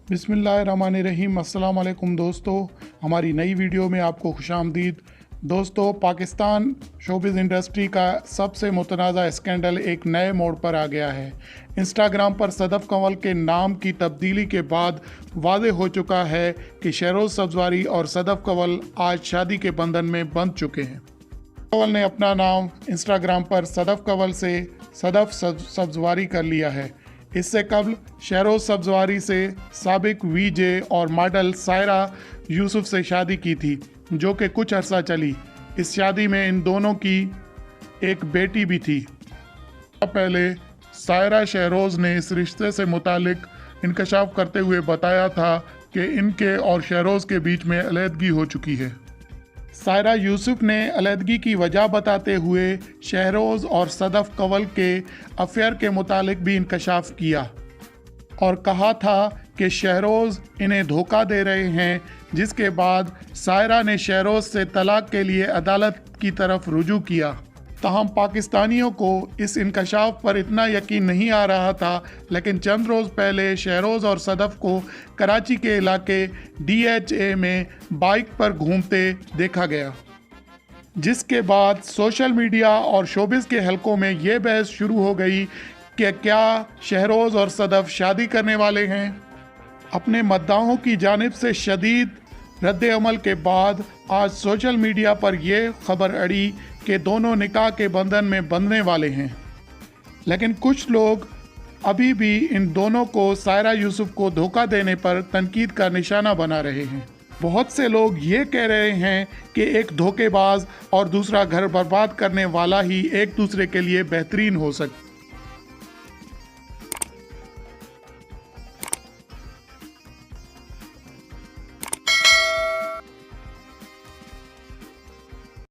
बिस्मिल्लाहिर्रहमानिर्रहीम। अस्सलाम वालेकुम दोस्तों, हमारी नई वीडियो में आपको खुशामदीद। दोस्तों, पाकिस्तान शोबिज़ इंडस्ट्री का सबसे मुतनाज़ा स्कैंडल एक नए मोड़ पर आ गया है। इंस्टाग्राम पर सदफ़ कंवल के नाम की तब्दीली के बाद वाज़ेह हो चुका है कि शहरोज़ सब्ज़वारी और सदफ़ कंवल आज शादी के बंधन में बंध चुके हैं। कंवल ने अपना नाम इंस्टाग्राम पर सदफ़ कंवल से सदफ़ सब्ज़वारी कर लिया है। इससे कबल शहरोज़ सब्ज़वारी से साबिक वीजे और मॉडल सायरा यूसुफ से शादी की थी, जो कि कुछ अरसा चली। इस शादी में इन दोनों की एक बेटी भी थी। पहले सायरा शहरोज़ ने इस रिश्ते से मुतालिक इंकशाफ करते हुए बताया था कि इनके और शहरोज़ के बीच में अलहदगी हो चुकी है। सायरा यूसुफ ने अलहदगी की वजह बताते हुए शहरोज़ और सदफ़ कंवल के अफेयर के मुतालिक भी इंकशाफ किया और कहा था कि शहरोज़ इन्हें धोखा दे रहे हैं, जिसके बाद सायरा ने शहरोज़ से तलाक के लिए अदालत की तरफ रुजू किया। ताहम पाकिस्तानियों को इस इंकशाफ पर इतना यकीन नहीं आ रहा था, लेकिन चंद रोज़ पहले शहरोज़ और सदफ़ को कराची के इलाके DHA में बाइक पर घूमते देखा गया, जिसके बाद सोशल मीडिया और शोबिज़ के हलकों में ये बहस शुरू हो गई कि क्या शहरोज़ और सदफ़ शादी करने वाले हैं। अपने मद्दाहों की जानिब से शदीद रद्द अमल के बाद आज सोशल मीडिया पर यह खबर अड़ी कि दोनों निकाह के बंधन में बंधने वाले हैं। लेकिन कुछ लोग अभी भी इन दोनों को सायरा यूसुफ को धोखा देने पर तनकीद का निशाना बना रहे हैं। बहुत से लोग ये कह रहे हैं कि एक धोखेबाज और दूसरा घर बर्बाद करने वाला ही एक दूसरे के लिए बेहतरीन हो सकता है।